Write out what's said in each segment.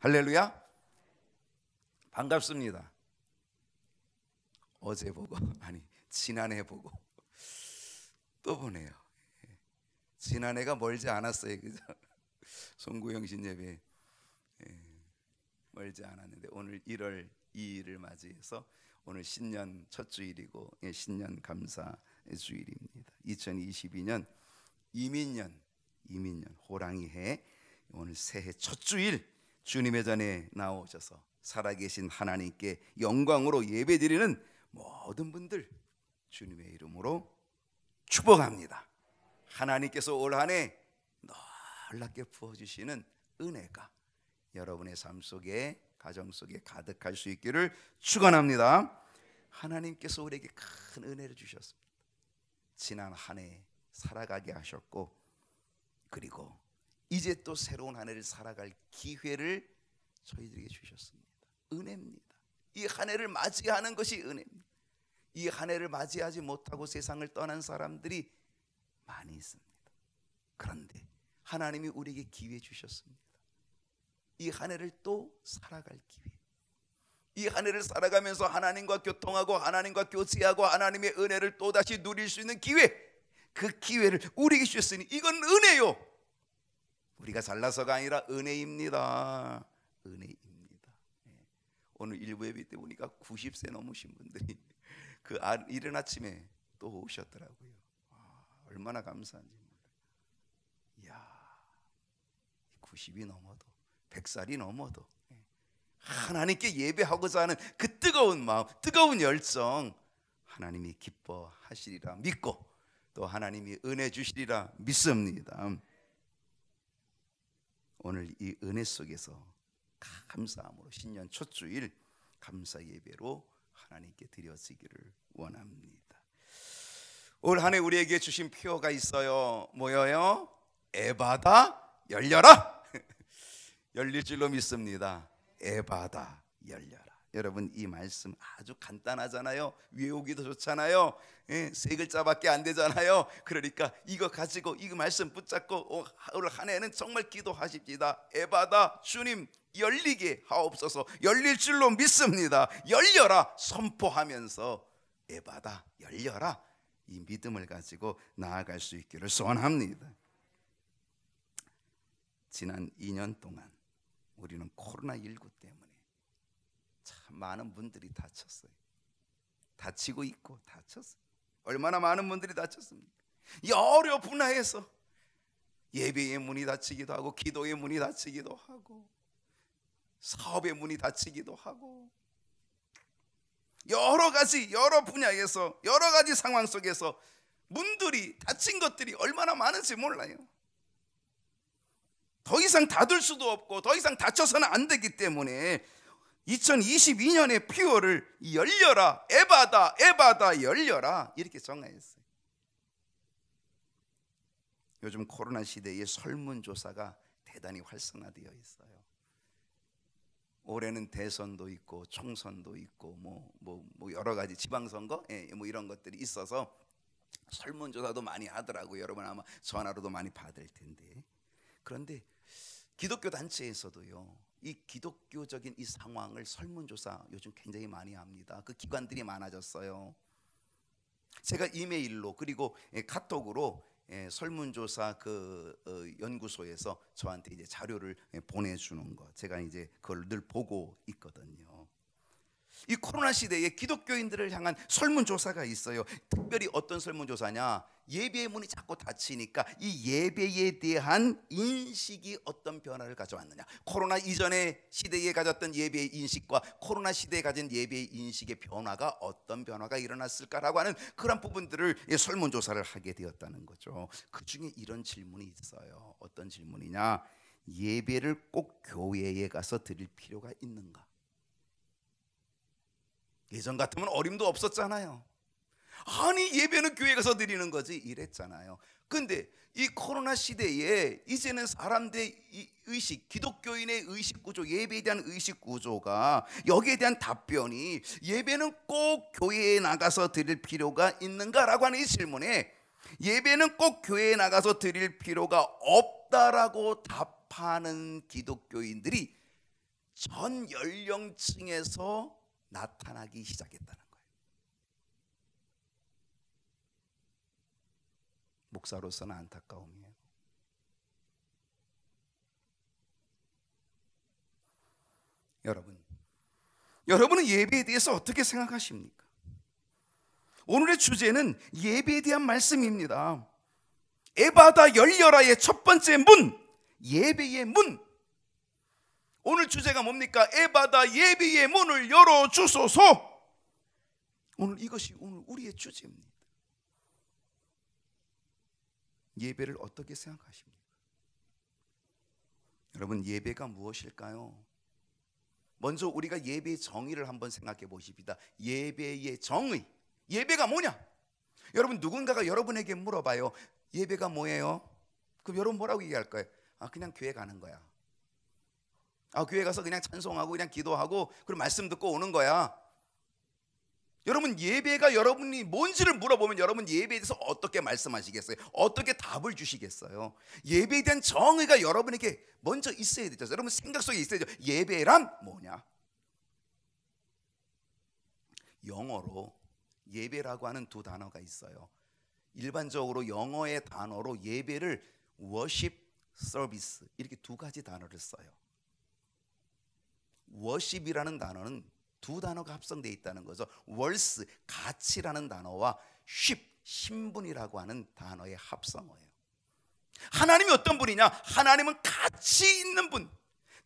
할렐루야. 반갑습니다. 어제 보고 지난해 보고 또 보네요. 지난해가 멀지 않았어요, 그죠? 송구영신 예배 멀지 않았는데 오늘 1월 2일을 맞이해서 오늘 신년 첫 주일이고 신년 감사 주일입니다. 2022년 이민년 호랑이 해 오늘 새해 첫 주일 주님의 전에 나오셔서 살아계신 하나님께 영광으로 예배드리는 모든 분들 주님의 이름으로 축복합니다. 하나님께서 올 한 해 놀랍게 부어주시는 은혜가 여러분의 삶 속에 가정 속에 가득할 수 있기를 축원합니다. 하나님께서 우리에게 큰 은혜를 주셨습니다. 지난 한 해 살아가게 하셨고 그리고 이제 또 새로운 한 해를 살아갈 기회를 저희들에게 주셨습니다. 은혜입니다. 이 한 해를 맞이하는 것이 은혜입니다. 이 한 해를 맞이하지 못하고 세상을 떠난 사람들이 많이 있습니다. 그런데 하나님이 우리에게 기회 주셨습니다. 이 한 해를 또 살아갈 기회, 이 한 해를 살아가면서 하나님과 교통하고 하나님과 교제하고 하나님의 은혜를 또다시 누릴 수 있는 기회, 그 기회를 우리에게 주셨으니 이건 은혜요. 우리가 잘나서가 아니라 은혜입니다. 은혜입니다. 오늘 일부 예배 때 보니까 90세 넘으신 분들이 그 이른 아침에 또 오셨더라고요. 얼마나 감사한지 몰라요. 이야, 90이 넘어도 100살이 넘어도 하나님께 예배하고자 하는 그 뜨거운 마음, 뜨거운 열정, 하나님이 기뻐하시리라 믿고 또 하나님이 은혜 주시리라 믿습니다. 오늘 이 은혜 속에서 감사함으로 신년 첫 주일 감사 예배로 하나님께 드려지기를 원합니다. 올 한 해 우리에게 주신 표어가 있어요. 뭐예요? 에바다 열려라. 열릴 줄로 믿습니다. 에바다 열려라. 여러분 이 말씀 아주 간단하잖아요. 외우기도 좋잖아요. 세 글자밖에 안 되잖아요. 그러니까 이거 가지고 이 말씀 붙잡고 올 한 해는 정말 기도하십시다. 에바다 주님 열리게 하옵소서. 열릴 줄로 믿습니다. 열려라 선포하면서 에바다 열려라, 이 믿음을 가지고 나아갈 수 있기를 소원합니다. 지난 2년 동안 우리는 코로나19 때문에 참 많은 분들이 다쳤어요. 다치고 있고 다쳤어요. 얼마나 많은 분들이 다쳤습니까? 여러 분야에서 예배의 문이 닫히기도 하고 기도의 문이 닫히기도 하고 사업의 문이 닫히기도 하고 여러 분야에서 여러 가지 상황 속에서 문들이 닫힌 것들이 얼마나 많은지 몰라요. 더 이상 닫을 수도 없고 더 이상 닫혀서는 안 되기 때문에 2022년의 표어를 열려라, 에바다 열려라 이렇게 정하였어요. 요즘 코로나 시대에 설문조사가 대단히 활성화되어 있어요. 올해는 대선도 있고 총선도 있고 뭐 여러 가지 지방선거 뭐 이런 것들이 있어서 설문조사도 많이 하더라고요. 여러분 아마 전화로도 많이 받을 텐데, 그런데 기독교 단체에서도요 이 기독교적인 이 상황을 설문조사 요즘 굉장히 많이 합니다. 그 기관들이 많아졌어요. 제가 이메일로 그리고 카톡으로 설문조사 그 연구소에서 저한테 이제 자료를 보내주는 거, 제가 이제 그걸 늘 보고 있거든요. 이 코로나 시대에 기독교인들을 향한 설문조사가 있어요. 특별히 어떤 설문조사냐, 예배의 문이 자꾸 닫히니까 이 예배에 대한 인식이 어떤 변화를 가져왔느냐, 코로나 이전의 시대에 가졌던 예배의 인식과 코로나 시대에 가진 예배의 인식의 변화가 어떤 변화가 일어났을까라고 하는 그런 부분들을 설문조사를 하게 되었다는 거죠. 그 중에 이런 질문이 있어요. 어떤 질문이냐, 예배를 꼭 교회에 가서 드릴 필요가 있는가? 예전 같으면 어림도 없었잖아요. 아니 예배는 교회 가서 드리는 거지 이랬잖아요. 근데 이 코로나 시대에 이제는 사람들의 이 의식, 기독교인의 의식 구조, 예배에 대한 의식 구조가 여기에 대한 답변이 예배는 꼭 교회에 나가서 드릴 필요가 있는가라고 하는 이 질문에 예배는 꼭 교회에 나가서 드릴 필요가 없다라고 답하는 기독교인들이 전 연령층에서 나타나기 시작했다는 거예요. 목사로서는 안타까움이에요. 여러분은 예배에 대해서 어떻게 생각하십니까? 오늘의 주제는 예배에 대한 말씀입니다. 에바다 열려라의 첫 번째 문, 예배의 문. 오늘 주제가 뭡니까? 에바다 예배의 문을 열어주소서. 오늘 이것이 오늘 우리의 주제입니다. 예배를 어떻게 생각하십니까? 여러분, 예배가 무엇일까요? 먼저 우리가 예배의 정의를 한번 생각해 보십시다. 예배의 정의, 예배가 뭐냐? 여러분, 누군가가 여러분에게 물어봐요. 예배가 뭐예요? 그럼 여러분 뭐라고 얘기할 거예요? 그냥 교회 가는 거야. 교회 가서 그냥 찬송하고 그냥 기도하고 그리고 말씀 듣고 오는 거야. 여러분, 예배가 여러분이 뭔지를 물어보면 여러분 예배에 대해서 어떻게 말씀하시겠어요? 어떻게 답을 주시겠어요? 예배에 대한 정의가 여러분에게 먼저 있어야 되죠. 여러분 생각 속에 있어야죠. 예배란 뭐냐? 영어로 예배라고 하는 두 단어가 있어요. 일반적으로 영어의 단어로 예배를 worship, service 이렇게 두 가지 단어를 써요. worship이라는 단어는 두 단어가 합성되어 있다는 거죠. worth, 가치라는 단어와 ship, 신분이라고 하는 단어의 합성어예요. 하나님이 어떤 분이냐? 하나님은 가치 있는 분,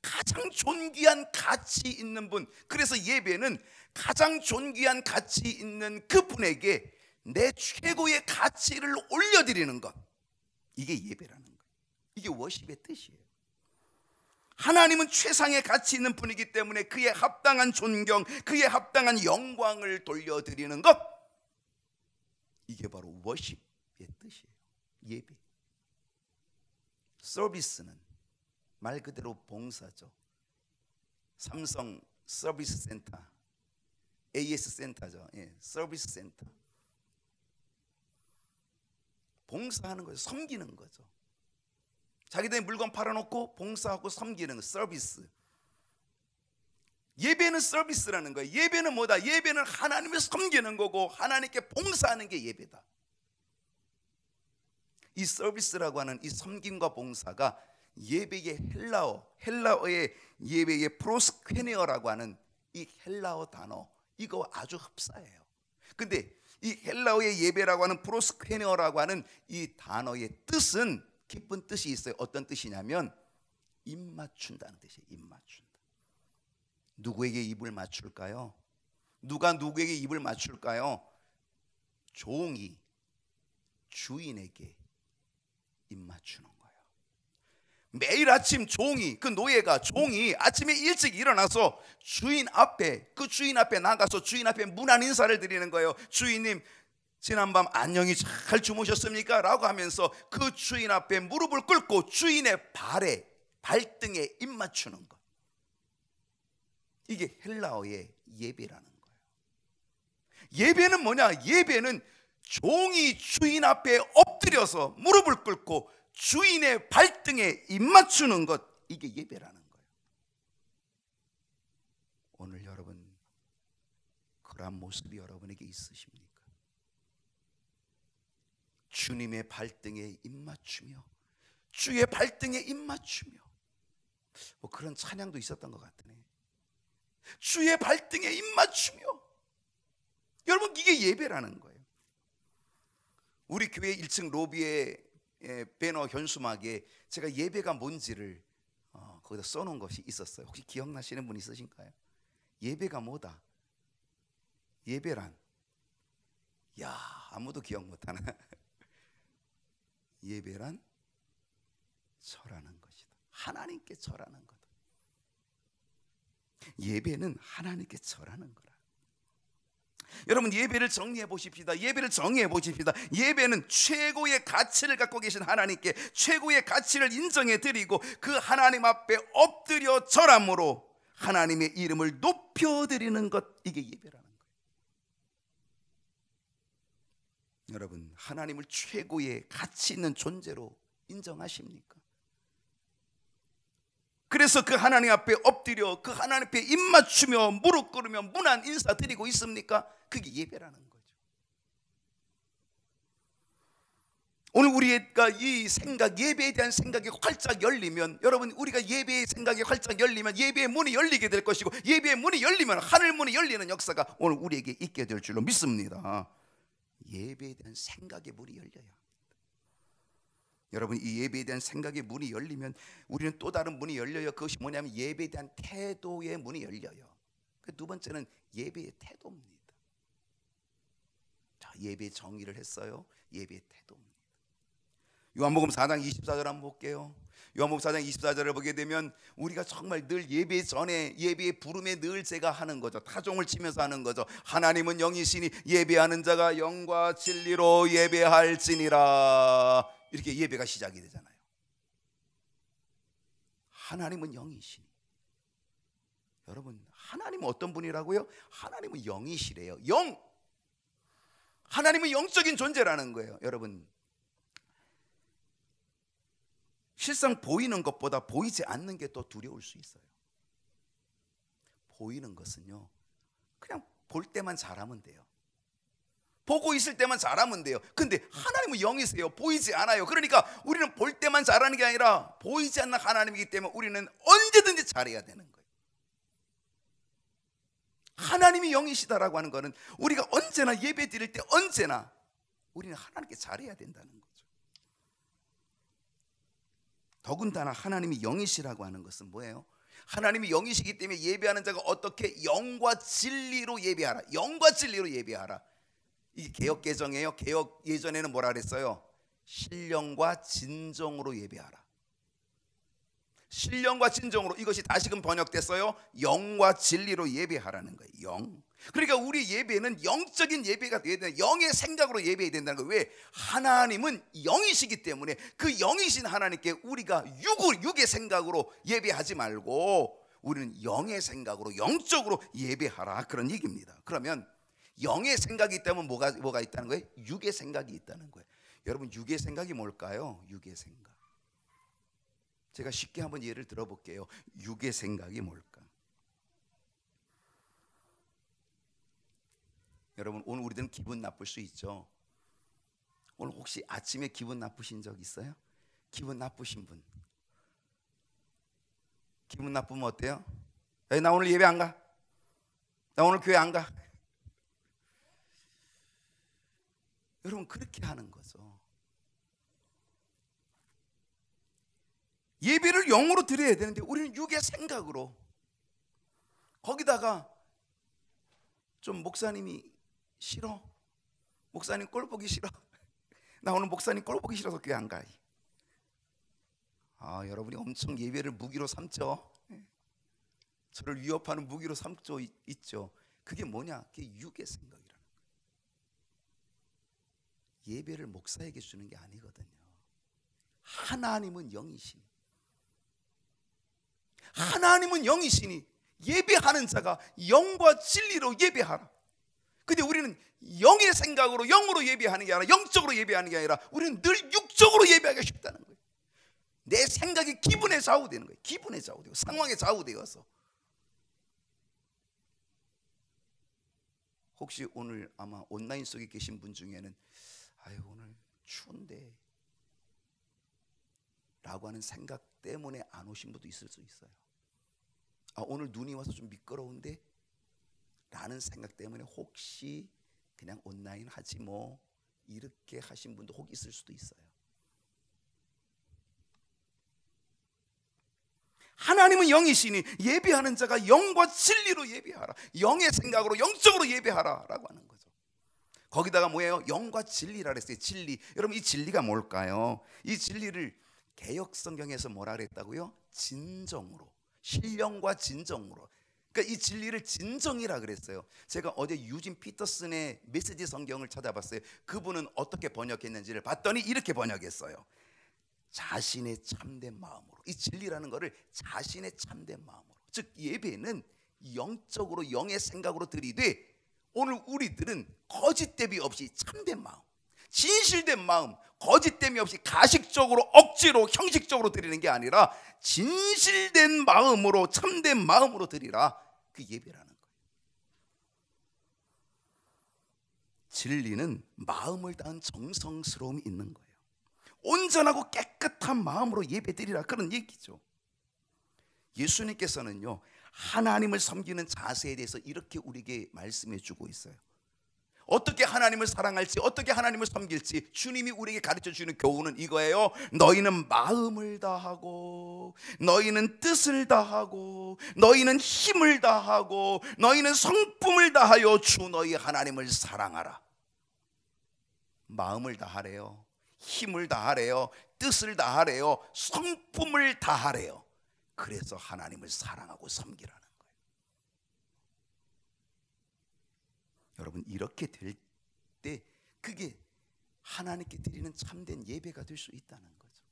가장 존귀한 가치 있는 분. 그래서 예배는 가장 존귀한 가치 있는 그분에게 내 최고의 가치를 올려드리는 것, 이게 예배라는 거예요. 이게 워십의 뜻이에요. 하나님은 최상의 가치 있는 분이기 때문에 그의 합당한 존경, 그의 합당한 영광을 돌려드리는 것, 이게 바로 워십의 뜻이에요. 예배. 서비스는 말 그대로 봉사죠. 삼성 서비스 센터, AS 센터죠. 서비스 센터. 봉사하는 거죠. 섬기는 거죠. 자기들이 물건 팔아놓고 봉사하고 섬기는 거, 서비스. 예배는 서비스라는 거예요. 예배는 뭐다? 예배는 하나님을 섬기는 거고 하나님께 봉사하는 게 예배다. 이 서비스라고 하는 이 섬김과 봉사가 예배의 헬라어의 예배의 프로스퀘네어라고 하는 이 헬라어 단어, 이거 아주 흡사해요. 근데 이 헬라어의 예배라고 하는 프로스퀘네어라고 하는 이 단어의 뜻은 깊은 뜻이 있어요. 어떤 뜻이냐면 입 맞춘다는 뜻이에요. 입 맞춘다. 누구에게 입을 맞출까요? 누가 누구에게 입을 맞출까요? 종이 주인에게 입 맞추는 거예요. 매일 아침 종이, 그 노예가 종이 아침에 일찍 일어나서 주인 앞에 나가서 주인 앞에 문안 인사를 드리는 거예요. 주인님, 지난밤 안녕히 잘 주무셨습니까? 라고 하면서 그 주인 앞에 무릎을 꿇고 주인의 발등에 입 맞추는 것, 이게 헬라어의 예배라는 거예요. 예배는 뭐냐? 예배는 종이 주인 앞에 엎드려서 무릎을 꿇고 주인의 발등에 입 맞추는 것, 이게 예배라는 거예요. 오늘 여러분 그러한 모습이 여러분에게 있으십니까? 주님의 발등에 입 맞추며 주의 발등에 입 맞추며, 뭐 그런 찬양도 있었던 것 같으네. 주의 발등에 입 맞추며. 여러분, 이게 예배라는 거예요. 우리 교회 1층 로비에 배너 현수막에 제가 예배가 뭔지를 거기다 써놓은 것이 있었어요. 혹시 기억나시는 분 있으신가요? 예배가 뭐다? 예배란, 야, 아무도 기억 못하나? 예배란 절하는 것이다. 하나님께 절하는 거다. 예배는 하나님께 절하는 거라. 여러분, 예배를 정리해 보십시다. 예배를 정의해 보십시다. 예배는 최고의 가치를 갖고 계신 하나님께 최고의 가치를 인정해 드리고 그 하나님 앞에 엎드려 절함으로 하나님의 이름을 높여 드리는 것, 이게 예배라는 거예요. 여러분, 하나님을 최고의 가치 있는 존재로 인정하십니까? 그래서 그 하나님 앞에 엎드려 그 하나님 앞에 입 맞추며 무릎 꿇으며 문안 인사드리고 있습니까? 그게 예배라는 거죠. 오늘 우리가 이 생각, 예배에 대한 생각이 활짝 열리면, 여러분, 우리가 예배의 생각이 활짝 열리면 예배의 문이 열리게 될 것이고, 예배의 문이 열리면 하늘 문이 열리는 역사가 오늘 우리에게 있게 될 줄로 믿습니다. 예배에 대한 생각의 문이 열려요. 여러분, 이 예배에 대한 생각의 문이 열리면 우리는 또 다른 문이 열려요. 그것이 뭐냐면 예배에 대한 태도의 문이 열려요. 그 두 번째는 예배의 태도입니다. 자, 예배의 정의를 했어요. 예배의 태도입니다. 요한복음 4장 24절 한번 볼게요. 요한복음 4장 24절을 보게 되면 우리가 정말 늘 예배 전에, 예배의 부름에 늘 제가 하는 거죠. 타종을 치면서 하는 거죠. 하나님은 영이시니 예배하는 자가 영과 진리로 예배할지니라. 이렇게 예배가 시작이 되잖아요. 하나님은 영이시니. 여러분, 하나님은 어떤 분이라고요? 하나님은 영이시래요. 영. 하나님은 영적인 존재라는 거예요. 여러분, 실상 보이는 것보다 보이지 않는 게 더 두려울 수 있어요. 보이는 것은요, 그냥 볼 때만 잘하면 돼요. 보고 있을 때만 잘하면 돼요. 근데 하나님은 영이세요. 보이지 않아요. 그러니까 우리는 볼 때만 잘하는 게 아니라 보이지 않는 하나님이기 때문에 우리는 언제든지 잘해야 되는 거예요. 하나님이 영이시다라고 하는 것은 우리가 언제나 예배 드릴 때 언제나 우리는 하나님께 잘해야 된다는 거죠. 더군다나 하나님이 영이시라고 하는 것은 뭐예요? 하나님이 영이시기 때문에 예배하는 자가 어떻게 영과 진리로 예배하라. 영과 진리로 예배하라. 이게 개역 개정이에요. 개역 예전에는 뭐라 그랬어요? 신령과 진정으로 예배하라. 신령과 진정으로, 이것이 다시금 번역됐어요. 영과 진리로 예배하라는 거예요. 영. 그러니까 우리 예배는 영적인 예배가 되어야 되는, 영의 생각으로 예배해야 된다는 거예요. 왜? 하나님은 영이시기 때문에 그 영이신 하나님께 우리가 육의 생각으로 예배하지 말고 우리는 영의 생각으로, 영적으로 예배하라, 그런 얘기입니다. 그러면 영의 생각이 있다면 뭐가 있다는 거예요? 육의 생각이 있다는 거예요. 여러분, 육의 생각이 뭘까요? 육의 생각. 제가 쉽게 한번 예를 들어볼게요. 육의 생각이 뭘까? 여러분, 오늘 우리들은 기분 나쁠 수 있죠. 오늘 혹시 아침에 기분 나쁘신 적 있어요? 기분 나쁘신 분. 기분 나쁘면 어때요? 야, 나 오늘 예배 안 가. 나 오늘 교회 안 가. 여러분, 그렇게 하는 거죠. 예배를 영으로 드려야 되는데 우리는 육의 생각으로, 거기다가 좀 목사님이 싫어, 목사님 꼴 보기 싫어, 나 오늘 목사님 꼴 보기 싫어서 교회 안 가. 여러분이 엄청 예배를 무기로 삼죠. 저를 위협하는 무기로 삼죠. 있죠. 그게 뭐냐? 그게 육의 생각이라는 거예요. 예배를 목사에게 주는 게 아니거든요. 하나님은 영이시니, 하나님은 영이시니 예배하는 자가 영과 진리로 예배하라. 근데 우리는 영의 생각으로, 영으로 예배하는 게 아니라, 영적으로 예배하는 게 아니라 우리는 늘 육적으로 예배하기 쉽다는 거예요. 내 생각이 기분에 좌우되는 거예요. 기분에 좌우되고 상황에 좌우되어서. 혹시 오늘 아마 온라인 속에 계신 분 중에는 오늘 추운데 라고 하는 생각 때문에 안 오신 분도 있을 수 있어요. 오늘 눈이 와서 좀 미끄러운데 라는 생각 때문에 혹시 그냥 온라인 하지 뭐, 이렇게 하신 분도 혹 있을 수도 있어요. 하나님은 영이시니 예배하는 자가 영과 진리로 예배하라. 영의 생각으로, 영적으로 예배하라 라고 하는 거죠. 거기다가 뭐예요? 영과 진리라 그랬어요. 진리. 여러분, 이 진리가 뭘까요? 이 진리를 개역 성경에서 뭐라 그랬다고요? 진정으로, 신령과 진정으로. 그러니까 이 진리를 진정이라 그랬어요. 제가 어제 유진 피터슨의 메시지 성경을 찾아봤어요. 그분은 어떻게 번역했는지를 봤더니 이렇게 번역했어요. 자신의 참된 마음으로. 이 진리라는 것을 자신의 참된 마음으로, 즉 예배는 영적으로, 영의 생각으로 드리되 오늘 우리들은 거짓 대비 없이 참된 마음, 진실된 마음, 거짓됨이 없이 가식적으로 억지로 형식적으로 드리는 게 아니라 진실된 마음으로 참된 마음으로 드리라. 그 예배라는 거예요. 진리는 마음을 다한 정성스러움이 있는 거예요. 온전하고 깨끗한 마음으로 예배 드리라, 그런 얘기죠. 예수님께서는요, 하나님을 섬기는 자세에 대해서 이렇게 우리에게 말씀해 주고 있어요. 어떻게 하나님을 사랑할지, 어떻게 하나님을 섬길지 주님이 우리에게 가르쳐 주는 교훈은 이거예요. 너희는 마음을 다하고, 너희는 뜻을 다하고, 너희는 힘을 다하고, 너희는 성품을 다하여 주 너희 하나님을 사랑하라. 마음을 다하래요, 힘을 다하래요, 뜻을 다하래요, 성품을 다하래요. 그래서 하나님을 사랑하고 섬기라는 거예요. 여러분, 이렇게 될 때 그게 하나님께 드리는 참된 예배가 될 수 있다는 거죠.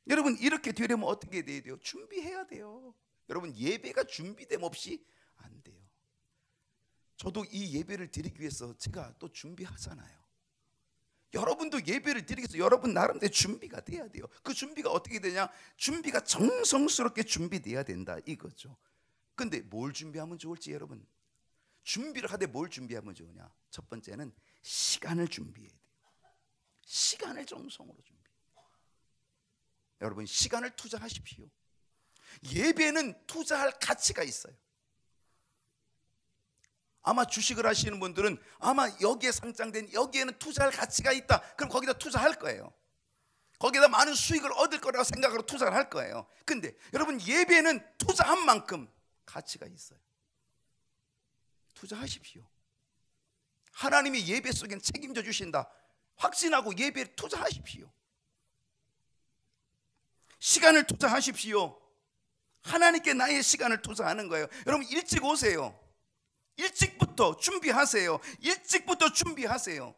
여러분, 이렇게 되려면 어떻게 돼야 돼요? 준비해야 돼요. 여러분, 예배가 준비됨 없이 안 돼요. 저도 이 예배를 드리기 위해서 제가 또 준비하잖아요. 여러분도 예배를 드리기 위해서 여러분 나름대로 준비가 돼야 돼요. 그 준비가 어떻게 되냐? 준비가 정성스럽게 준비돼야 된다, 이거죠. 근데 뭘 준비하면 좋을지, 여러분, 준비를 하되 뭘 준비하면 좋으냐? 첫 번째는 시간을 준비해야 돼요. 시간을 정성으로 준비해요. 여러분, 시간을 투자하십시오. 예배는 투자할 가치가 있어요. 아마 주식을 하시는 분들은 아마 여기에 상장된, 여기에는 투자할 가치가 있다, 그럼 거기다 투자할 거예요. 거기다 많은 수익을 얻을 거라고 생각으로 투자를 할 거예요. 근데 여러분, 예배는 투자한 만큼 가치가 있어요. 투자하십시오. 하나님이 예배 속엔 책임져 주신다 확신하고 예배에 투자하십시오. 시간을 투자하십시오. 하나님께 나의 시간을 투자하는 거예요. 여러분, 일찍 오세요. 일찍부터 준비하세요. 일찍부터 준비하세요.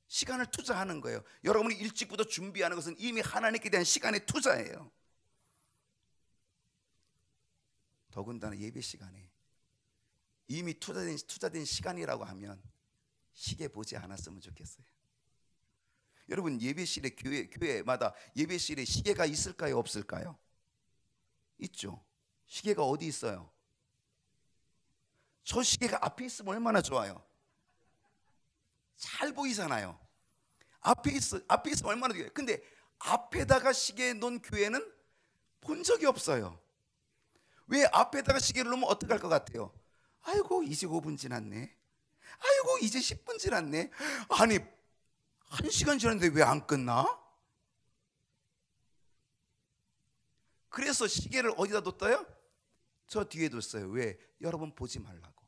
시간을 투자하는 거예요. 여러분이 일찍부터 준비하는 것은 이미 하나님께 대한 시간의 투자예요. 더군다나 예배 시간에 이미 투자된 시간이라고 하면 시계 보지 않았으면 좋겠어요. 여러분, 예배실에 교회마다 예배실에 시계가 있을까요, 없을까요? 있죠. 시계가 어디 있어요? 저 시계가 앞에 있으면 얼마나 좋아요. 잘 보이잖아요. 앞에 있으면 얼마나 좋아요. 근데 앞에다가 시계 놓은 교회는 본 적이 없어요. 왜? 앞에다가 시계를 놓으면 어떻게 할 것 같아요? 아이고, 이제 5분 지났네. 아이고, 이제 10분 지났네. 아니, 1시간 지났는데 왜 안 끝나? 그래서 시계를 어디다 뒀어요? 저 뒤에 뒀어요. 왜? 여러분 보지 말라고,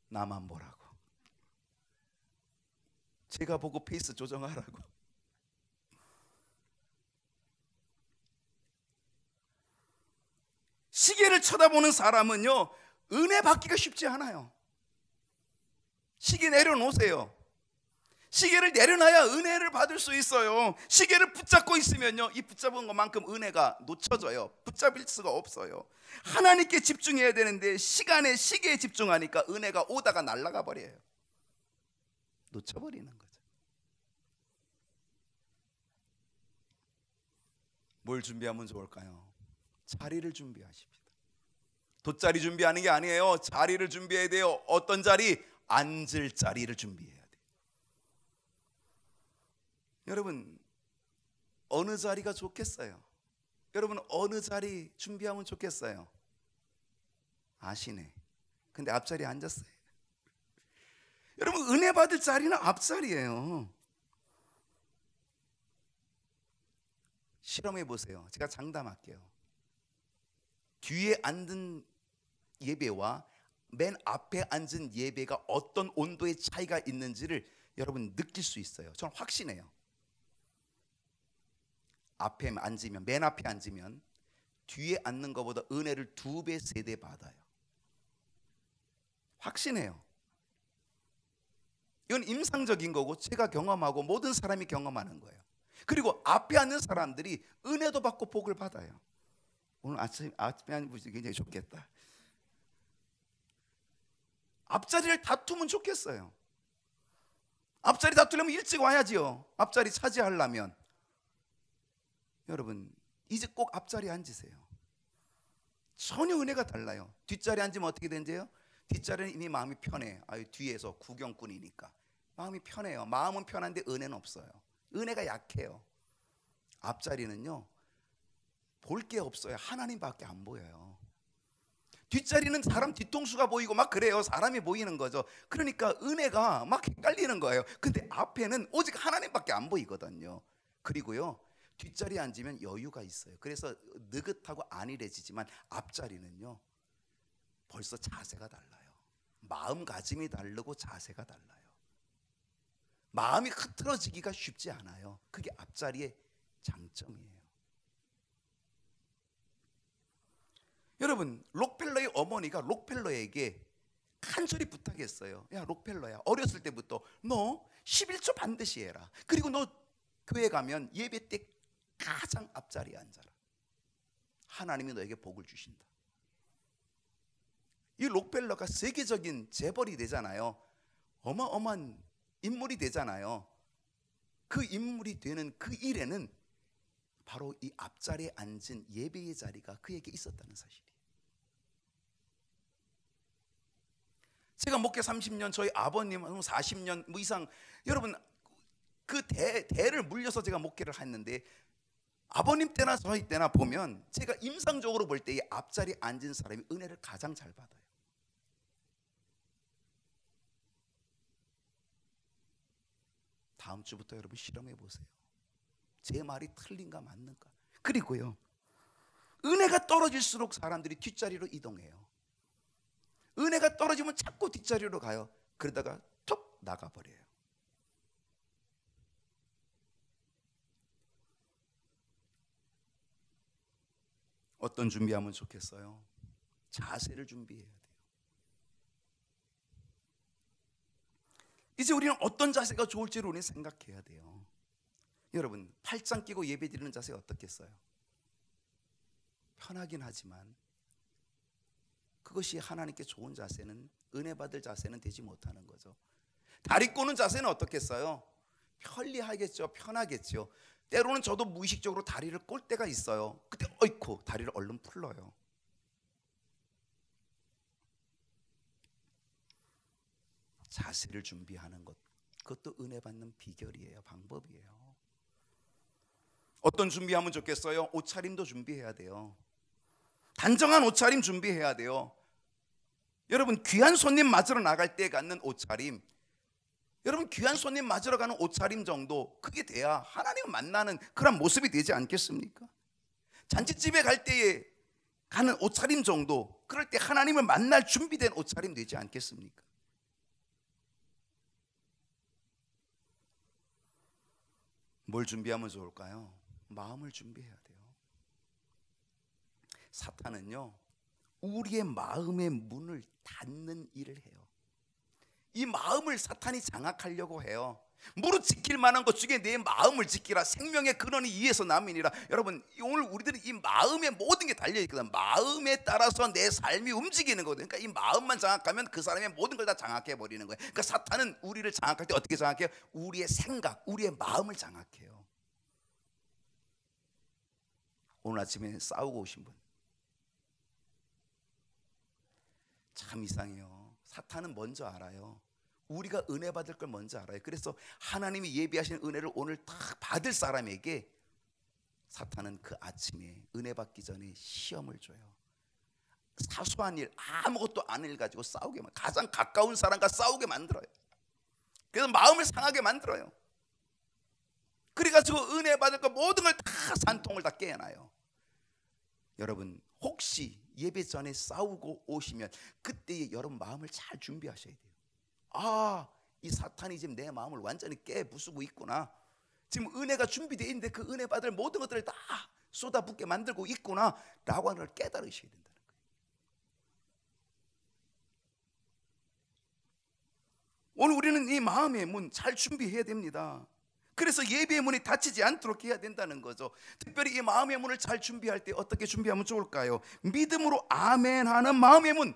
나만 보라고, 제가 보고 페이스 조정하라고. 시계를 쳐다보는 사람은요, 은혜 받기가 쉽지 않아요. 시계 내려놓으세요. 시계를 내려놔야 은혜를 받을 수 있어요. 시계를 붙잡고 있으면요, 이 붙잡은 것만큼 은혜가 놓쳐져요. 붙잡을 수가 없어요. 하나님께 집중해야 되는데 시간에, 시계에 집중하니까 은혜가 오다가 날아가 버려요. 놓쳐버리는 거죠. 뭘 준비하면 좋을까요? 자리를 준비하십시다. 돗자리 준비하는 게 아니에요. 자리를 준비해야 돼요. 어떤 자리? 앉을 자리를 준비해야 돼요. 여러분, 어느 자리가 좋겠어요? 여러분, 어느 자리 준비하면 좋겠어요? 아시네. 근데 앞자리에 앉았어요. 여러분, 은혜 받을 자리는 앞자리예요. 실험해 보세요. 제가 장담할게요. 뒤에 앉은 예배와 맨 앞에 앉은 예배가 어떤 온도의 차이가 있는지를 여러분 느낄 수 있어요. 저는 확신해요. 앞에 앉으면, 맨 앞에 앉으면 뒤에 앉는 것보다 은혜를 2배, 3배 받아요. 확신해요. 이건 임상적인 거고 제가 경험하고 모든 사람이 경험하는 거예요. 그리고 앞에 앉는 사람들이 은혜도 받고 복을 받아요. 오늘 아침에 앉는 분이 굉장히 좋겠다. 앞자리를 다투면 좋겠어요. 앞자리 다투려면 일찍 와야지요. 앞자리 차지하려면. 여러분, 이제 꼭 앞자리에 앉으세요. 전혀 은혜가 달라요. 뒷자리에 앉으면 어떻게 되는지요? 뒷자리는 이미 마음이 편해. 뒤에서 구경꾼이니까 마음이 편해요. 마음은 편한데 은혜는 없어요. 은혜가 약해요. 앞자리는요, 볼 게 없어요. 하나님밖에 안 보여요. 뒷자리는 사람 뒤통수가 보이고 막 그래요. 사람이 보이는 거죠. 그러니까 은혜가 막 헷갈리는 거예요. 근데 앞에는 오직 하나님밖에 안 보이거든요. 그리고요, 뒷자리에 앉으면 여유가 있어요. 그래서 느긋하고 안일해지지만 앞자리는요, 벌써 자세가 달라요. 마음가짐이 다르고 자세가 달라요. 마음이 흐트러지기가 쉽지 않아요. 그게 앞자리의 장점이에요. 여러분, 록펠러의 어머니가 록펠러에게 간절히 부탁했어요. 야, 록펠러야, 어렸을 때부터 너 11조 반드시 해라. 그리고 너 교회 가면 예배 때 가장 앞자리에 앉아라. 하나님이 너에게 복을 주신다. 이 록펠러가 세계적인 재벌이 되잖아요. 어마어마한 인물이 되잖아요. 그 인물이 되는 그 일에는 바로 이 앞자리에 앉은 예배의 자리가 그에게 있었다는 사실이에요. 제가 목회 30년, 저희 아버님 40년 이상, 여러분 그 대를 물려서 제가 목회를 했는데, 아버님 때나 저희 때나 보면 제가 임상적으로 볼 때 이 앞자리에 앉은 사람이 은혜를 가장 잘 받아요. 다음 주부터 여러분 실험해 보세요. 제 말이 틀린가 맞는가. 그리고요, 은혜가 떨어질수록 사람들이 뒷자리로 이동해요. 은혜가 떨어지면 자꾸 뒷자리로 가요. 그러다가 툭 나가버려요. 어떤 준비하면 좋겠어요? 자세를 준비해야 돼요. 이제 우리는 어떤 자세가 좋을지를 우리는 생각해야 돼요. 여러분, 팔짱 끼고 예배드리는 자세 어떻겠어요? 편하긴 하지만 그것이 하나님께 좋은 자세는, 은혜 받을 자세는 되지 못하는 거죠. 다리 꼬는 자세는 어떻겠어요? 편리하겠죠. 편하겠죠. 때로는 저도 무의식적으로 다리를 꼴 때가 있어요. 그때 어이쿠, 다리를 얼른 풀러요. 자세를 준비하는 것, 그것도 은혜 받는 비결이에요. 방법이에요. 어떤 준비하면 좋겠어요? 옷차림도 준비해야 돼요. 단정한 옷차림 준비해야 돼요. 여러분, 귀한 손님 맞으러 나갈 때 갖는 옷차림, 여러분 귀한 손님 맞으러 가는 옷차림 정도, 그게 돼야 하나님을 만나는 그런 모습이 되지 않겠습니까? 잔치집에 갈 때에 가는 옷차림 정도, 그럴 때 하나님을 만날 준비된 옷차림 되지 않겠습니까? 뭘 준비하면 좋을까요? 마음을 준비해야 돼요. 사탄은요, 우리의 마음의 문을 닫는 일을 해요. 이 마음을 사탄이 장악하려고 해요. 무릇 지킬 만한 것 중에 내 마음을 지키라. 생명의 근원이 이에서 남이니라. 여러분, 오늘 우리들은 이 마음에 모든 게 달려있거든. 마음에 따라서 내 삶이 움직이는 거거든. 그러니까 이 마음만 장악하면 그 사람의 모든 걸 다 장악해버리는 거예요. 그러니까 사탄은 우리를 장악할 때 어떻게 장악해요? 우리의 생각, 우리의 마음을 장악해요. 오늘 아침에 싸우고 오신 분, 참 이상해요. 사탄은 먼저 알아요. 우리가 은혜 받을 걸 먼저 알아요. 그래서 하나님이 예비하신 은혜를 오늘 딱 받을 사람에게 사탄은 그 아침에 은혜 받기 전에 시험을 줘요. 사소한 일, 아무것도 아닌 일 가지고 싸우게 만들어요. 가장 가까운 사람과 싸우게 만들어요. 그래서 마음을 상하게 만들어요. 그래가지고 은혜 받을 거 모든 걸 다, 산통을 다 깨어나요. 여러분, 혹시 예배 전에 싸우고 오시면 그때에 여러분 마음을 잘 준비하셔야 돼요. 아, 이 사탄이 지금 내 마음을 완전히 깨부수고 있구나. 지금 은혜가 준비되어 있는데 그 은혜 받을 모든 것들을 다 쏟아붓게 만들고 있구나 라고 하는 걸 깨달으셔야 된다는 거예요. 오늘 우리는 이 마음의 문 잘 준비해야 됩니다. 그래서 예배의 문이 닫히지 않도록 해야 된다는 거죠. 특별히 이 마음의 문을 잘 준비할 때 어떻게 준비하면 좋을까요? 믿음으로 아멘 하는 마음의 문,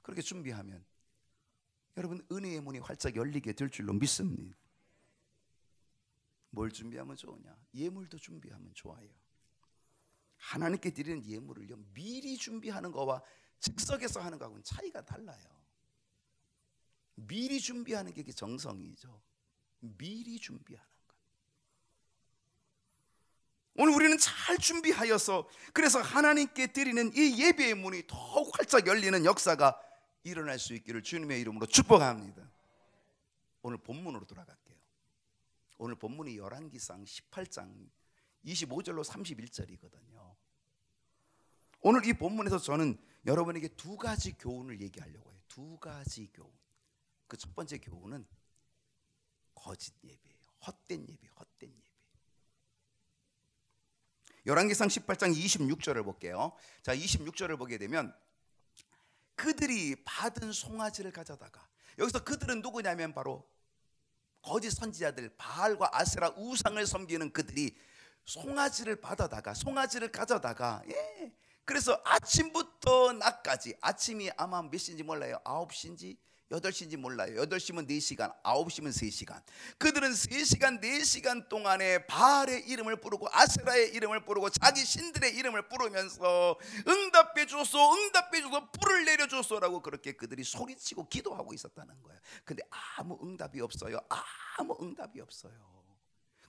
그렇게 준비하면 여러분 은혜의 문이 활짝 열리게 될 줄로 믿습니다. 뭘 준비하면 좋으냐? 예물도 준비하면 좋아요. 하나님께 드리는 예물을요, 미리 준비하는 거와 즉석에서 하는 거하고는 차이가 달라요. 미리 준비하는 게 정성이죠. 미리 준비하는 것. 오늘 우리는 잘 준비하여서 그래서 하나님께 드리는 이 예배의 문이 더욱 활짝 열리는 역사가 일어날 수 있기를 주님의 이름으로 축복합니다. 오늘 본문으로 돌아갈게요. 오늘 본문이 열왕기상 18장 25절로 31절이거든요. 오늘 이 본문에서 저는 여러분에게 두 가지 교훈을 얘기하려고 해요. 두 가지 교훈. 그 첫 번째 교훈은 거짓 예배예요. 헛된 예배, 헛된 예배. 열왕기상 18장 26절을 볼게요. 자, 26절을 보게 되면 그들이 받은 송아지를 가져다가, 여기서 그들은 누구냐면 바로 거짓 선지자들, 바알과 아세라 우상을 섬기는 그들이 송아지를 가져다가 그래서 아침부터 낮까지, 아침이 아마 몇 시인지 몰라요. 9시인지 8시인지 몰라요. 8시면 4시간, 9시면 3시간. 그들은 3시간, 4시간 동안에 바알의 이름을 부르고 아세라의 이름을 부르고 자기 신들의 이름을 부르면서 응답해 주소, 응답해 주소, 불을 내려 주소라고 그렇게 그들이 소리치고 기도하고 있었다는 거예요. 근데 아무 응답이 없어요. 아무 응답이 없어요.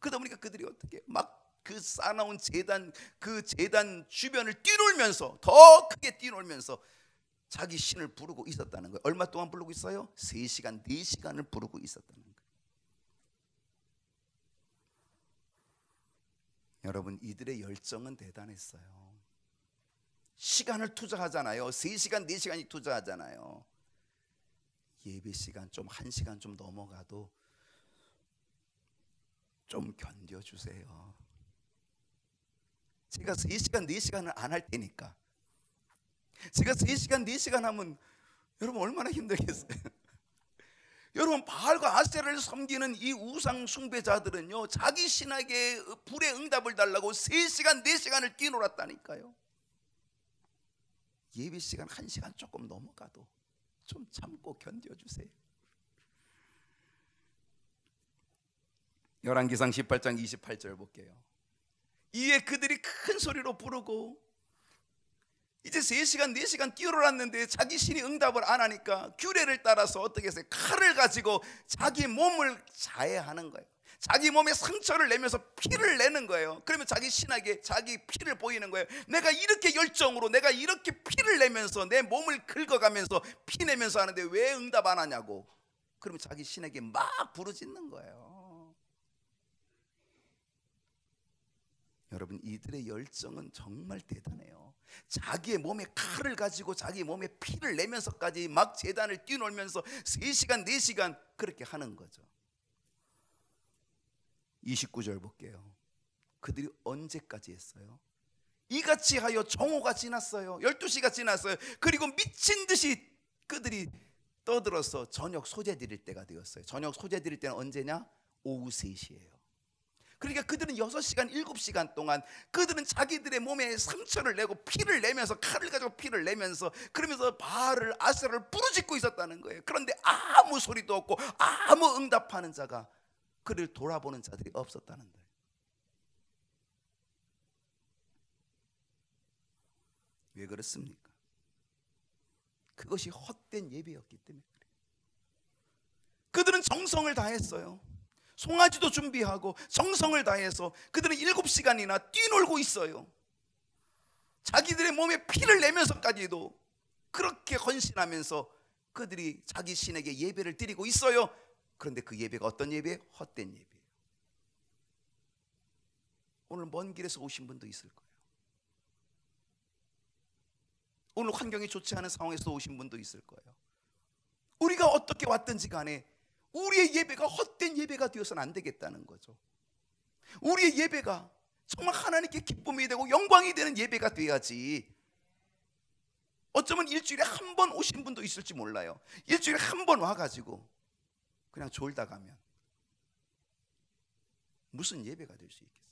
그러다 보니까 그들이 어떻게 막 그 쌓아놓은 재단, 그 재단 주변을 뛰놀면서, 더 크게 뛰놀면서 자기 신을 부르고 있었다는 거예요. 얼마 동안 부르고 있어요? 3시간, 4시간을 부르고 있었다는 거예요. 여러분, 이들의 열정은 대단했어요. 시간을 투자하잖아요. 3시간, 4시간이 투자하잖아요. 예배 시간 좀 1시간 좀 넘어가도 좀 견뎌주세요. 제가 3시간, 4시간을 안 할 테니까. 제가 3시간, 4시간 하면 여러분 얼마나 힘들겠어요. 여러분, 바알과 아세라를 섬기는 이 우상 숭배자들은요, 자기 신에게 불의 응답을 달라고 3시간, 4시간을 뛰놀았다니까요. 예배 시간 1시간 조금 넘어가도 좀 참고 견뎌주세요. 열왕기상 18장 28절 볼게요. 이에 그들이 큰 소리로 부르고 이제 3시간, 4시간 뛰어놀았는데 자기 신이 응답을 안 하니까 규례를 따라서 어떻게 했어요? 칼을 가지고 자기 몸을 자해하는 거예요. 자기 몸에 상처를 내면서 피를 내는 거예요. 그러면 자기 신에게 자기 피를 보이는 거예요. 내가 이렇게 열정으로, 내가 이렇게 피를 내면서 내 몸을 긁어가면서 피 내면서 하는데 왜 응답 안 하냐고. 그러면 자기 신에게 막 부르짖는 거예요. 여러분, 이들의 열정은 정말 대단해요. 자기의 몸에 칼을 가지고 자기 몸에 피를 내면서까지 막 제단을 뛰놀면서 3시간, 4시간 그렇게 하는 거죠. 29절 볼게요. 그들이 언제까지 했어요? 이같이 하여 정오가 지났어요. 12시가 지났어요. 그리고 미친 듯이 그들이 떠들어서 저녁 소재 드릴 때가 되었어요. 저녁 소재 드릴 때는 언제냐? 오후 3시예요. 그러니까 그들은 6시간, 7시간 동안 그들은 자기들의 몸에 상처를 내고 피를 내면서, 칼을 가지고 피를 내면서, 그러면서 바알을, 아세라를 부르짖고 있었다는 거예요. 그런데 아무 소리도 없고 아무 응답하는 자가, 그를 돌아보는 자들이 없었다는 거예요. 왜 그렇습니까? 그것이 헛된 예배였기 때문에 그래요. 그들은 정성을 다했어요. 송아지도 준비하고 정성을 다해서 그들은 7시간이나 뛰놀고 있어요. 자기들의 몸에 피를 내면서까지도 그렇게 헌신하면서 그들이 자기 신에게 예배를 드리고 있어요. 그런데 그 예배가 어떤 예배예요? 헛된 예배예요. 오늘 먼 길에서 오신 분도 있을 거예요. 오늘 환경이 좋지 않은 상황에서 오신 분도 있을 거예요. 우리가 어떻게 왔든지 간에 우리의 예배가 헛된 예배가 되어서는 안 되겠다는 거죠. 우리의 예배가 정말 하나님께 기쁨이 되고 영광이 되는 예배가 돼야지. 어쩌면 일주일에 한 번 오신 분도 있을지 몰라요. 일주일에 한 번 와가지고 그냥 졸다 가면 무슨 예배가 될 수 있겠어요?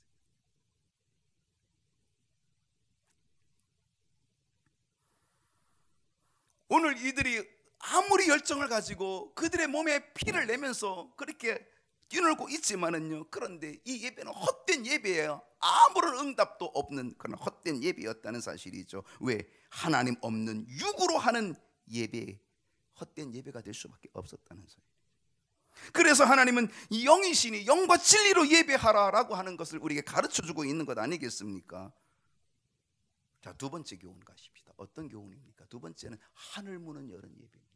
오늘 이들이 아무리 열정을 가지고 그들의 몸에 피를 내면서 그렇게 뛰놀고 있지만은요, 그런데 이 예배는 헛된 예배예요. 아무런 응답도 없는 그런 헛된 예배였다는 사실이죠. 왜? 하나님 없는 육으로 하는 예배, 헛된 예배가 될 수밖에 없었다는 소리. 그래서 하나님은 영이시니 영과 진리로 예배하라라고 하는 것을 우리에게 가르쳐주고 있는 것 아니겠습니까? 자, 두 번째 교훈 가십시다. 어떤 교훈입니까? 두 번째는 하늘 문은 여는 예배입니다.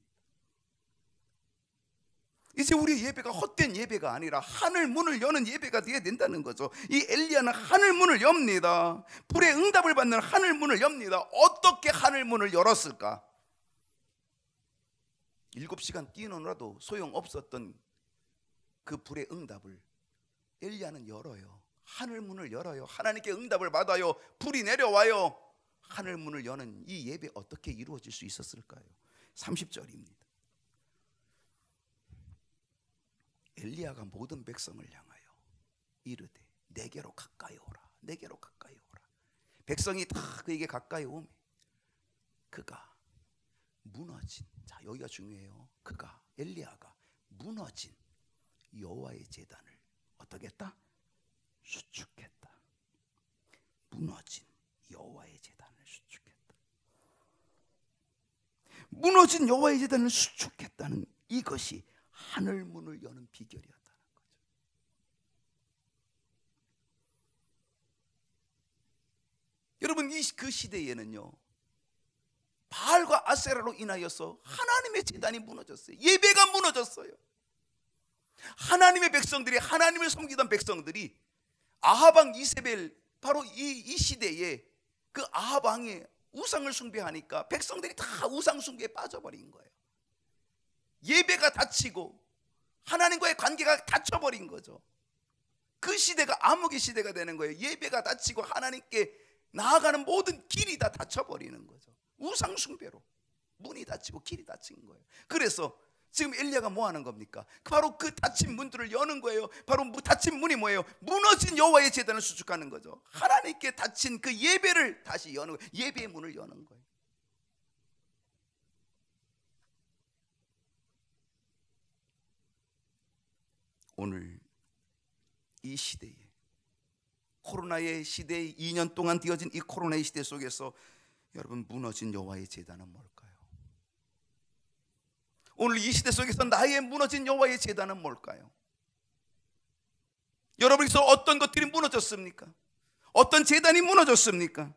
이제 우리의 예배가 헛된 예배가 아니라 하늘 문을 여는 예배가 되어야 된다는 거죠. 이 엘리야는 하늘 문을 엽니다. 불의 응답을 받는 하늘 문을 엽니다. 어떻게 하늘 문을 열었을까? 7시간 뛰노라도 소용없었던 그 불의 응답을 엘리야는 열어요. 하늘 문을 열어요. 하나님께 응답을 받아요. 불이 내려와요. 하늘 문을 여는 이 예배 어떻게 이루어질 수 있었을까요? 30절입니다. 엘리야가 모든 백성을 향하여 이르되 내게로 가까이 오라. 내게로 가까이 오라. 백성이 다 그에게 가까이 오매 그가 무너진, 자 여기가 중요해요. 그가, 엘리야가 무너진 여호와의 제단을 어떻게 했다? 수축했다. 무너진 여호와의 제단을 수축했다. 무너진 여호와의 제단을 수축했다는 이것이 하늘 문을 여는 비결이었다는 거죠. 여러분, 그 시대에는요, 바알과 아세라로 인하여서 하나님의 제단이 무너졌어요. 예배가 무너졌어요. 하나님의 백성들이, 하나님을 섬기던 백성들이 아합 왕 이세벨, 바로 이 시대에 그 아합 왕의 우상을 숭배하니까 백성들이 다 우상 숭배에 빠져버린 거예요. 예배가 닫히고 하나님과의 관계가 닫혀버린 거죠. 그 시대가 암흑의 시대가 되는 거예요. 예배가 닫히고 하나님께 나아가는 모든 길이 다 닫혀버리는 거죠. 우상 숭배로 문이 닫히고 길이 닫힌 거예요. 그래서 지금 엘리야가 뭐 하는 겁니까? 바로 그 닫힌 문들을 여는 거예요. 바로 닫힌 문이 뭐예요? 무너진 여호와의 제단을 수축하는 거죠. 하나님께 닫힌 그 예배를 다시 여는 거예요. 예배의 문을 여는 거예요. 오늘 이 시대에, 코로나의 시대에 2년 동안 되어진 이 코로나의 시대 속에서 여러분, 무너진 여호와의 제단은 뭘까요? 오늘 이 시대 속에서 나의 무너진 여호와의 제단은 뭘까요? 여러분께서 어떤 것들이 무너졌습니까? 어떤 제단이 무너졌습니까?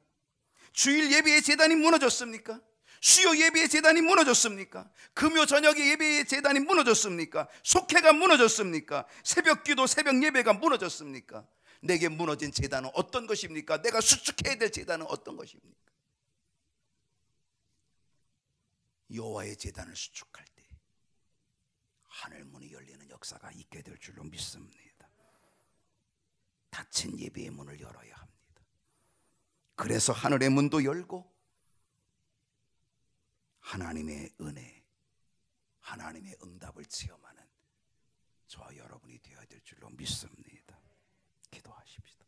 주일 예배의 제단이 무너졌습니까? 수요 예배의 제단이 무너졌습니까? 금요 저녁의 예배의 제단이 무너졌습니까? 속회가 무너졌습니까? 새벽 기도, 새벽 예배가 무너졌습니까? 내게 무너진 제단은 어떤 것입니까? 내가 수축해야 될 제단은 어떤 것입니까? 여호와의 제단을 수축할 때 하늘 문이 열리는 역사가 있게 될 줄로 믿습니다. 닫힌 예배의 문을 열어야 합니다. 그래서 하늘의 문도 열고 하나님의 은혜, 하나님의 응답을 체험하는 저와 여러분이 되어야 될 줄로 믿습니다. 기도하십시다.